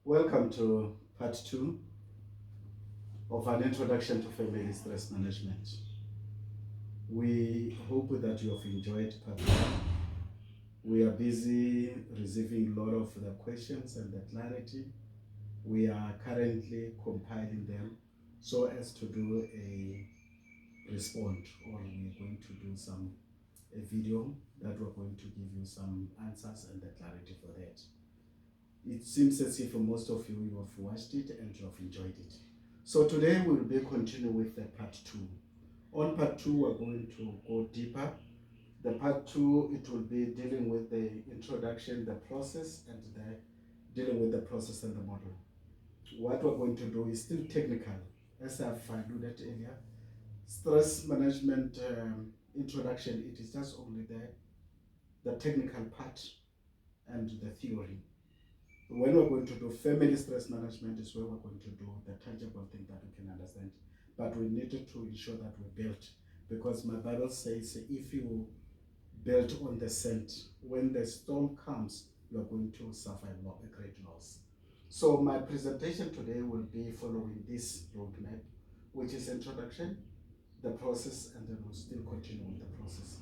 Welcome to part two of an introduction to family stress management. We hope that you have enjoyed part one. We are busy receiving a lot of the questions and the clarity. We are currently compiling them so as to do a respond, or we're going to do a video that we're going to give you some answers and the clarity for that. It seems as if most of you have watched it and you have enjoyed it. So today we'll be continuing with the part two. On part two, we're going to go deeper. The part two, it will be dealing with the introduction, the process, and dealing with the process and the model. What we're going to do is still technical, as I've alluded earlier. Stress management introduction, it is just only the technical part and the theory. When we're going to do family stress management is where we're going to do the tangible thing that we can understand. But we needed to ensure that we built, because my Bible says if you build on the sand, when the storm comes, you are going to suffer a great loss. So my presentation today will be following this roadmap, which is introduction, the process, and then we'll still continue with the process.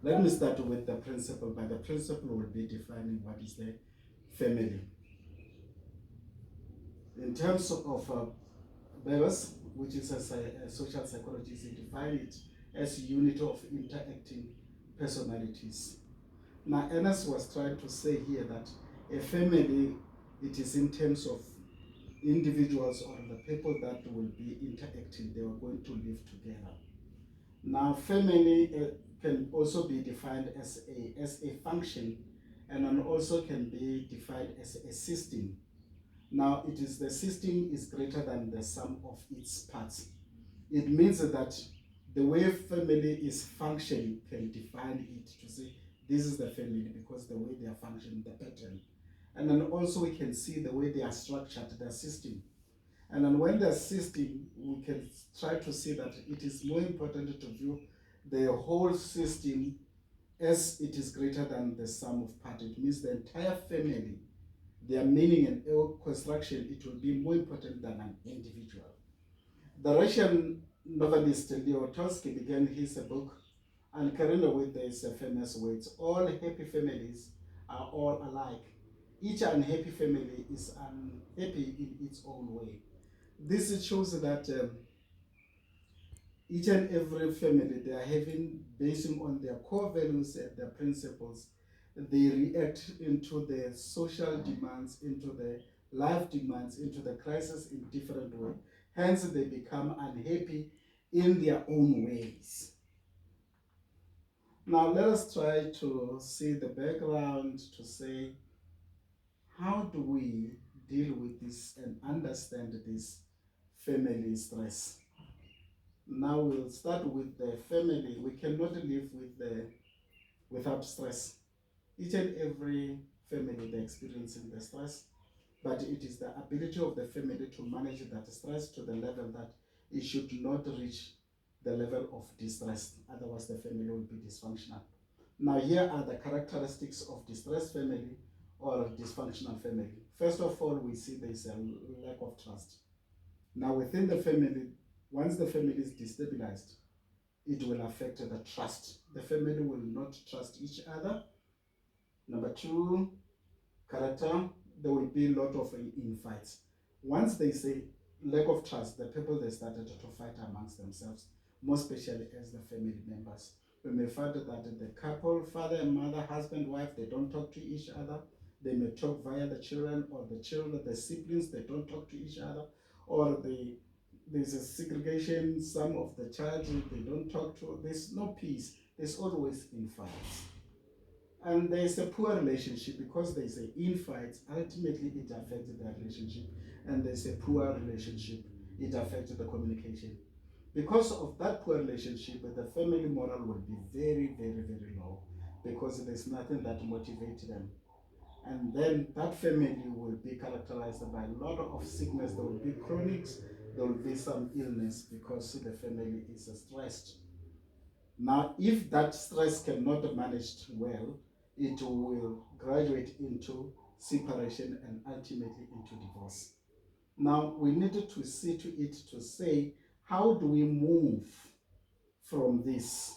Let me start with the principle. By the principle, we'll be defining what is the family. In terms of Beres, which is a social psychologist, he defined it as a unit of interacting personalities. Now, Ernest was trying to say here that a family, it is in terms of individuals or the people that will be interacting, they are going to live together. Now, family can also be defined as a function, and then also can be defined as a system. Now, it is the system is greater than the sum of its parts. It means that the way family is functioning can define it to say this is the family, because the way they are functioning, the pattern. And then also we can see the way they are structured, the system. And then when the system, we can try to see that it is more important to view the whole system as it is greater than the sum of parts. It means the entire family, their meaning and construction, it will be more important than an individual. The Russian novelist Leo Tolstoy began his book, and Karina with this famous words: all happy families are all alike. Each unhappy family is unhappy in its own way. This shows that each and every family, they are having, basing on their core values and their principles, they react into the social demands, into the life demands, into the crisis in different ways. Hence, they become unhappy in their own ways. Now, let us try to see the background to say, how do we deal with this and understand this family stress? Now we'll start with the family. We cannot live without stress. Each and every family, they're experiencing the stress, but it is the ability of the family to manage that stress to the level that it should not reach the level of distress. Otherwise, the family will be dysfunctional. Now, here are the characteristics of distressed family or dysfunctional family. First of all, we see there's a lack of trust. Now, within the family, once the family is destabilized, it will affect the trust. The family will not trust each other. Number two, character, there will be a lot of infights. Once they say lack of trust, the people, they started to fight amongst themselves, more especially as the family members. We may find that the couple, father and mother, husband, wife, they don't talk to each other. They may talk via the children, or the children, the siblings, they don't talk to each other, or there's a segregation, some of the child they don't talk to. There's no peace. There's always infights. And there's a poor relationship, because there's an infight, ultimately it affects the relationship. And there's a poor relationship, it affects the communication. Because of that poor relationship, the family moral will be very, very, very low, because there's nothing that motivates them. And then that family will be characterized by a lot of sickness. There will be chronics, there will be some illness, because the family is stressed. Now, if that stress cannot be managed well, it will graduate into separation, and ultimately into divorce. Now, we needed to see to it to say, how do we move from this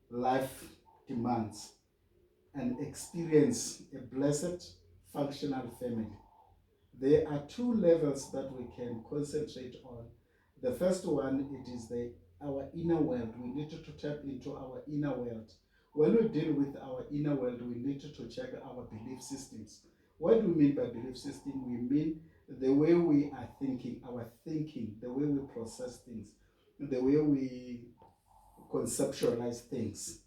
life demands and experience a blessed, functional family? There are two levels that we can concentrate on. The first one, it is our inner world. We need to tap into our inner world. When we deal with our inner world, we need to check our belief systems. What do we mean by belief system? We mean the way we are thinking, our thinking, the way we process things, the way we conceptualize things.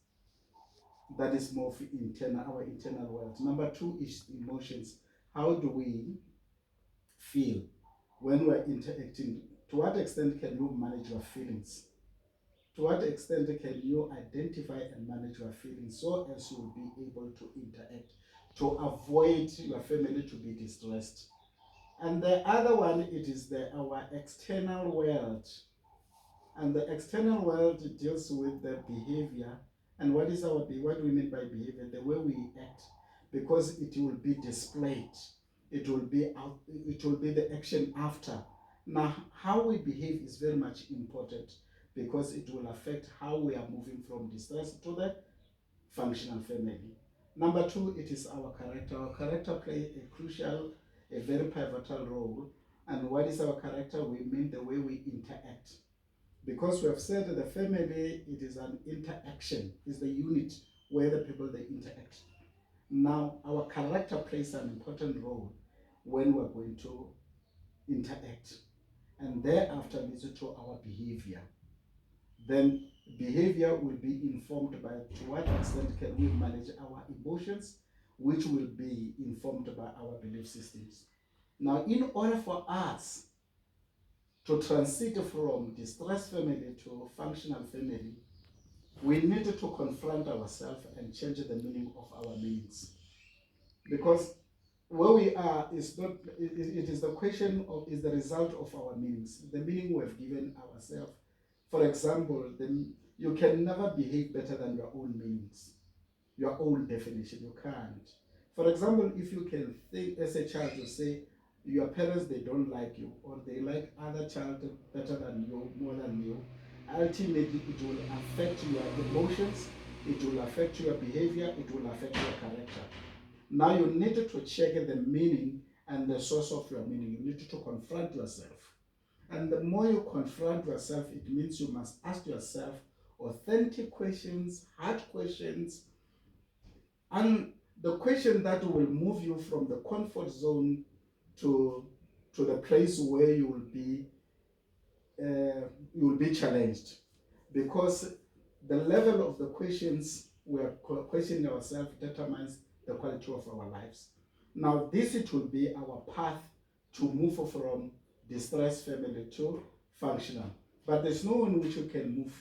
That is more internal, our internal world. Number two is emotions. How do we feel when we're interacting? To what extent can you manage your feelings? To what extent can you identify and manage your feelings so as you'll be able to interact, to avoid your family to be distressed? And the other one, it is our external world. And the external world deals with the behavior. And what is what do we mean by behavior? The way we act, because it will be displayed. It will be out, it will be the action after. Now, how we behave is very much important because it will affect how we are moving from distress to the functional family. Number two, it is our character. Our character plays a crucial, a very pivotal role. And what is our character? We mean the way we interact, because we have said that the family, it is an interaction, is the unit where the people they interact. Now our character plays an important role when we're going to interact, and thereafter leads to our behavior. Then behavior will be informed by to what extent can we manage our emotions, which will be informed by our belief systems. Now, in order for us to transit from distressed family to functional family, we need to confront ourselves and change the meaning of our meanings. Because where we are is not, it is the question of, is the result of our meanings, the meaning we have given ourselves. For example, you can never behave better than your own meanings, your own definition. You can't. For example, if you can think as a child, you say your parents they don't like you, or they like other child better than you, more than you, ultimately it will affect your emotions, it will affect your behavior, it will affect your character. Now you need to check the meaning and the source of your meaning. You need to confront yourself. And the more you confront yourself, it means you must ask yourself authentic questions, hard questions, and the question that will move you from the comfort zone to the place where you will be challenged, because the level of the questions we are questioning ourselves determines the quality of our lives. Now, this it will be our path to move from distressed family to functional. But there's no one which we can move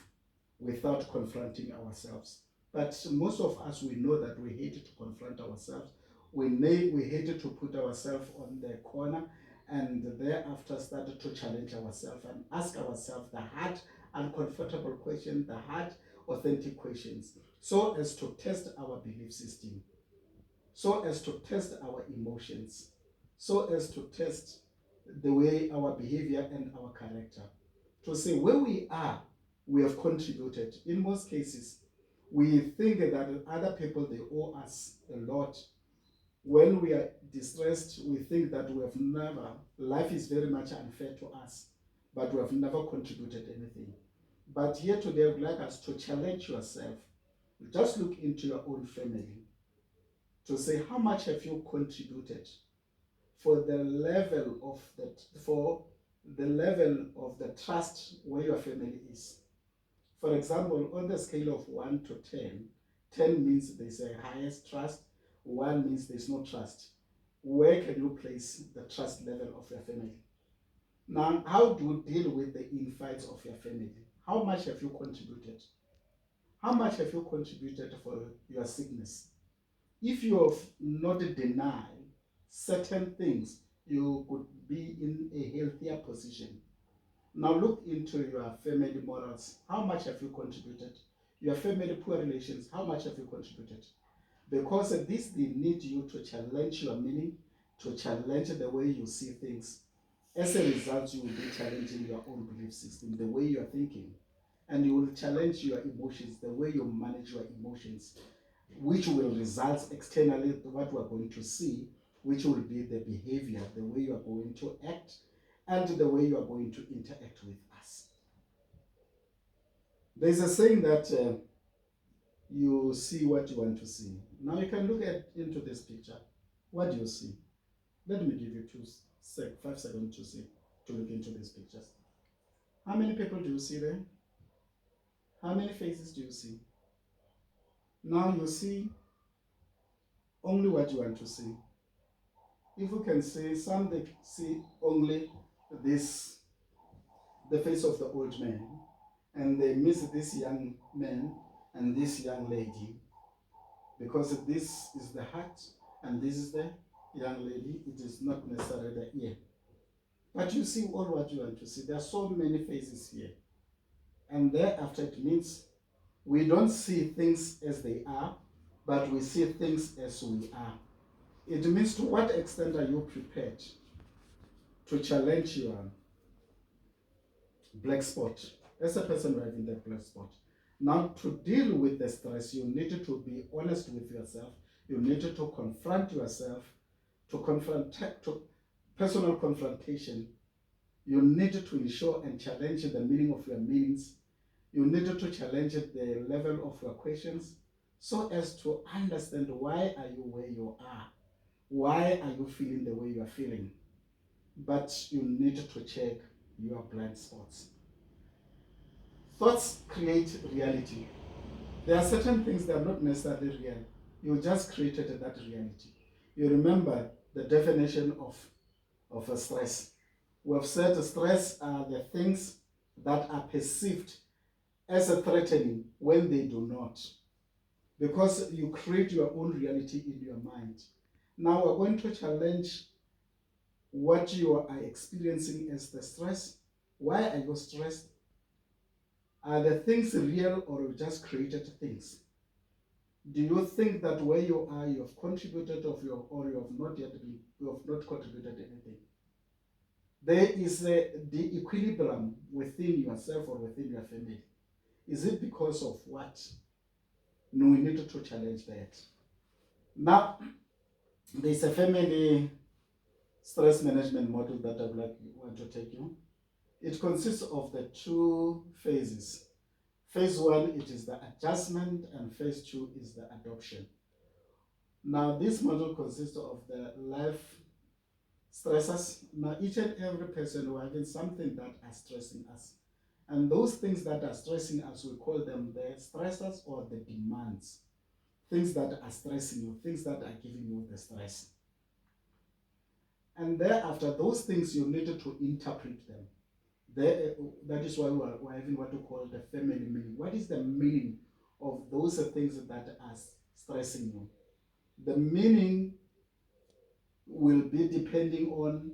without confronting ourselves. But most of us, we know that we hate to confront ourselves. We hate to put ourselves on the corner and thereafter start to challenge ourselves and ask ourselves the hard, uncomfortable questions, the hard, authentic questions, so as to test our belief system, so as to test our emotions, so as to test the way our behavior and our character. To say where we are, we have contributed. In most cases, we think that other people they owe us a lot. When we are distressed, we think that we have never, life is very much unfair to us, but we have never contributed anything. But here today, I would like us to challenge yourself. Just look into your own family to say how much have you contributed for the level of the trust where your family is. For example, on the scale of 1 to 10, 10 means there's a highest trust, 1 means there's no trust. Where can you place the trust level of your family? Now, how do you deal with the infights of your family? How much have you contributed? How much have you contributed for your sickness? If you have not denied certain things, you could be in a healthier position. Now look into your family morals. How much have you contributed? Your family poor relations, how much have you contributed? because this they need you to challenge your meaning, to challenge the way you see things. As a result, you will be challenging your own belief system, the way you are thinking, and you will challenge your emotions, the way you manage your emotions, which will result externally what we are going to see, which will be the behavior, the way you are going to act, and the way you are going to interact with us. There's a saying that you see what you want to see. Now you can look at into this picture. What do you see? Let me give you 5 seconds to see, to look into these pictures. How many people do you see there? How many faces do you see? Now you see only what you want to see. If you can see, some they see only this, the face of the old man, and they miss this young man and this young lady, because this is the heart and this is the young lady. It is not necessarily the ear. But you see all what you want to see. There are so many faces here. And thereafter it means we don't see things as they are, but we see things as we are. It means to what extent are you prepared to challenge your black spot as a person having that black spot? Now, to deal with the stress, you need to be honest with yourself. You need to confront yourself, to personal confrontation. You need to ensure and challenge the meaning of your meanings. You need to challenge the level of your questions so as to understand why are you where you are. Why are you feeling the way you are feeling? But you need to check your blind spots. Thoughts create reality. There are certain things that are not necessarily real. You just created that reality. You remember the definition of a stress. We have said stress are the things that are perceived as a threatening when they do not. Because you create your own reality in your mind. Now we're going to challenge what you are experiencing as the stress. Why are you stressed? Are the things real or you just created things? Do you think that where you are, you have contributed or you have not yet been, you have not contributed anything? There is the equilibrium within yourself or within your family. Is it because of what? No, we need to challenge that. Now, there's a family stress management model that I would want to take you. It consists of the two phases. Phase one, it is the adjustment, and phase two is the adoption. Now, this model consists of the life stressors. Now, each and every person will have something that are stressing us. And those things that are stressing us, we call them the stressors or the demands. Things that are stressing you, things that are giving you the stress. And thereafter, those things you need to interpret them. That is why we're having what we call the family meaning. What is the meaning of those things that are stressing you? The meaning will be depending on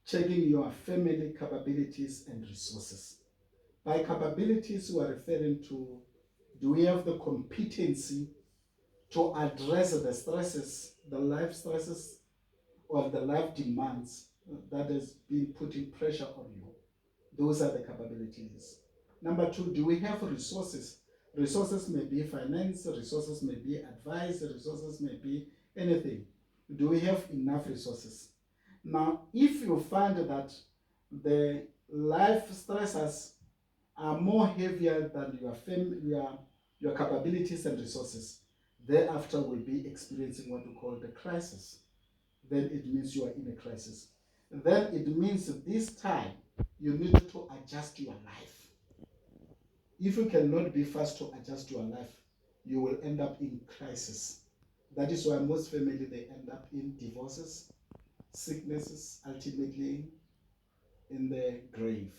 checking your family capabilities and resources. By capabilities, we are referring to, do we have the competency to address the stresses, the life stresses, or the life demands that has been putting pressure on you? Those are the capabilities. Number two, do we have resources? Resources may be finance, resources may be advice, resources may be anything. Do we have enough resources? Now, if you find that the life stressors are more heavier than your capabilities and resources, thereafter will be experiencing what we call the crisis. Then it means you are in a crisis. Then it means this time you need to adjust your life. If you cannot be fast to adjust your life, you will end up in crisis. That is why most family they end up in divorces, sicknesses, ultimately in the grave.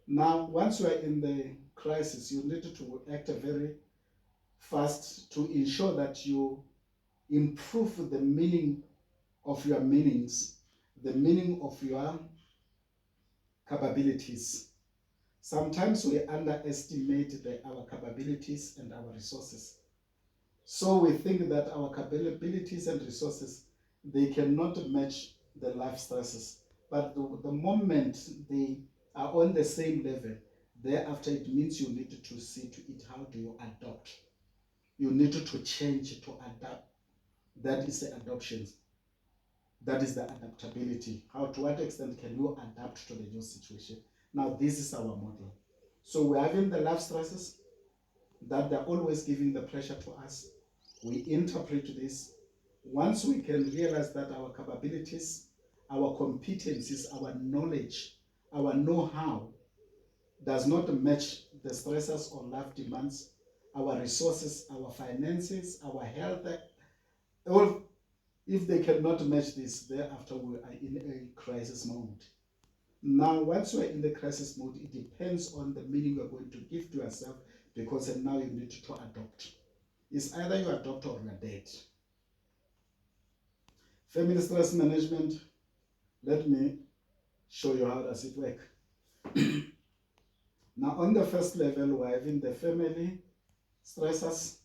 Now, once you are in the crisis, you need to act very fast to ensure that you improve the meaning of your meanings, the meaning of your capabilities. Sometimes we underestimate our capabilities and our resources. So we think that our capabilities and resources, they cannot match the life stresses. But the moment they are on the same level, thereafter it means you need to see to it how do you adopt. You need to change to adapt. That is the adoption. That is the adaptability. How to what extent can you adapt to the new situation? Now this is our model. So we're having the life stresses that they're always giving the pressure to us. We interpret this. Once we can realize that our capabilities, our competencies, our knowledge, our know-how does not match the stressors or life demands, our resources, our finances, our health, all, if they cannot match this, thereafter we are in a crisis mode. Now, once we're in the crisis mode, it depends on the meaning you're going to give to yourself, because now you need to adopt. It's either you adopt or you're dead. Family stress management, let me show you how does it work. Now, on the first level, we're having the family stressors,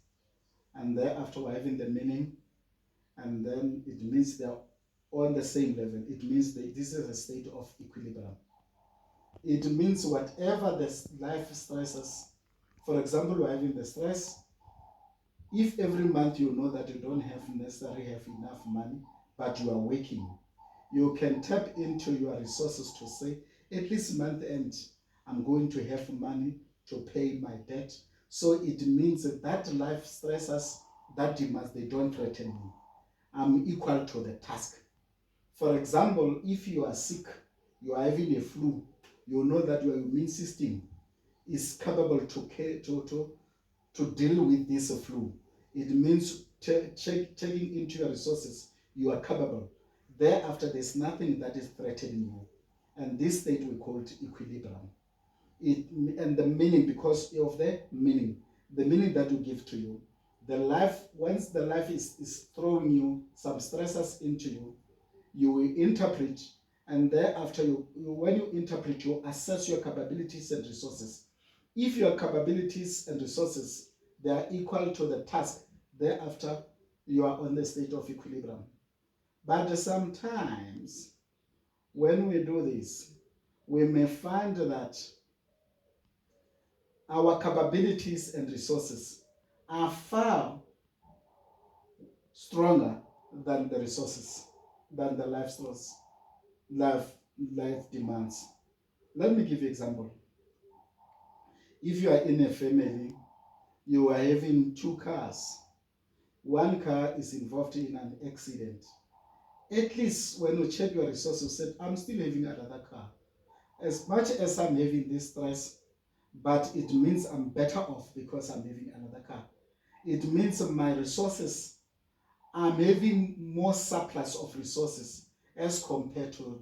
and thereafter we're having the meaning, and then it means they're on the same level. It means that this is a state of equilibrium. It means whatever the life stresses, for example, we're having the stress. If every month you know that you don't necessarily have enough money, but you are working, you can tap into your resources to say, at least month end, I'm going to have money to pay my debt. So it means that life stresses, that demands, they don't threaten me. I'm equal to the task. For example, if you are sick, you are having a flu, you know that your immune system is capable to deal with this flu. It means checking into your resources, you are capable. Thereafter, there's nothing that is threatening you. And this state we call it equilibrium. It, and the meaning, because of the meaning that you give to you, the life, once the life is throwing you some stressors into you, you will interpret, and thereafter, when you interpret, you assess your capabilities and resources. If your capabilities and resources, they are equal to the task, thereafter you are on the state of equilibrium. But sometimes when we do this, we may find that our capabilities and resources are far stronger than the resources, than the life, life demands. Let me give you an example. If you are in a family, you are having two cars. One car is involved in an accident. At least when you check your resources, you said, I'm still having another car. As much as I'm having this stress, but it means I'm better off because I'm having another car. It means my resources, I'm having more surplus of resources as compared to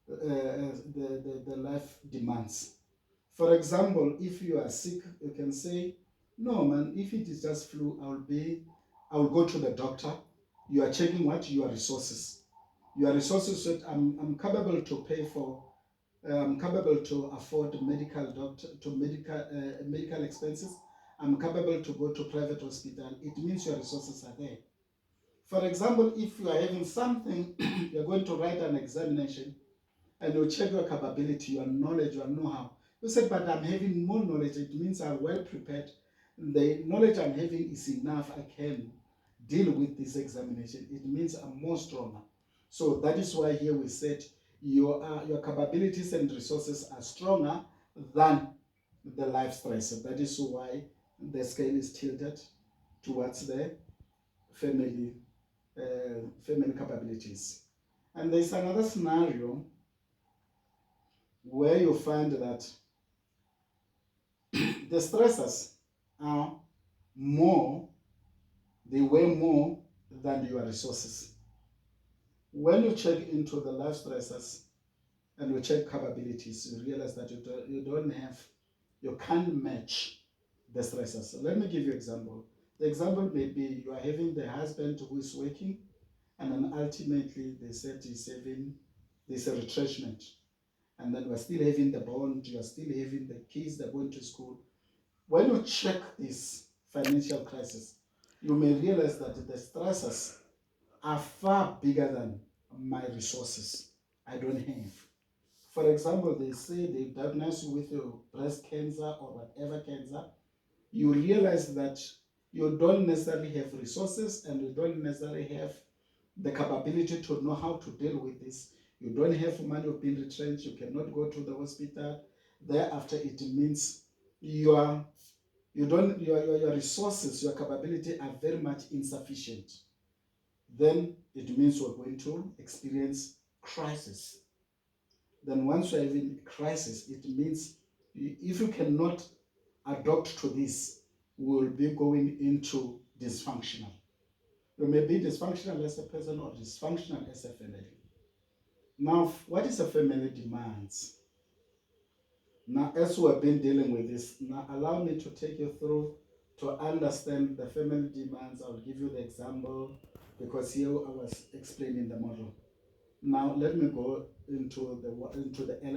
the life demands. For example, if you are sick, you can say, no man, if it is just flu, I will go to the doctor. You are checking what? Your resources. Your resources that I'm capable to pay for, I'm capable to afford medical expenses. I'm capable to go to private hospital. It means your resources are there. For example, if you are having something, you're going to write an examination, and you check your capability, your knowledge, your know-how. You said, but I'm having more knowledge. It means I'm well prepared. The knowledge I'm having is enough. I can deal with this examination. It means I'm more stronger. So that is why here we said your capabilities and resources are stronger than the life stress. That is why the scale is tilted towards the family, family capabilities. And there's another scenario where you find that the stressors are more, they weigh more than your resources. When you check into the life stressors and you check capabilities, you realize that you don't have, you can't match the stressors. So let me give you an example. The example may be you are having the husband who is working, and then ultimately they said he's having this retrenchment. And then we're still having the bond, you're still having the kids that are going to school. When you check this financial crisis, you may realize that the stresses are far bigger than my resources I don't have. For example, they say they diagnose you with your breast cancer or whatever cancer. You realize that you don't necessarily have resources and you don't necessarily have the capability to know how to deal with this. You don't have money, you've been retrenched, you cannot go to the hospital. Thereafter, it means your your resources, your capability are very much insufficient. Then it means you're going to experience crisis. Then once you're having crisis, it means if you cannot adapt to this, we will be going into dysfunctional. You may be dysfunctional as a person or dysfunctional as a family. Now, what is a family demands? Now, as we have been dealing with this, now allow me to take you through to understand the family demands. I'll give you the example because here I was explaining the model. Now, let me go into the element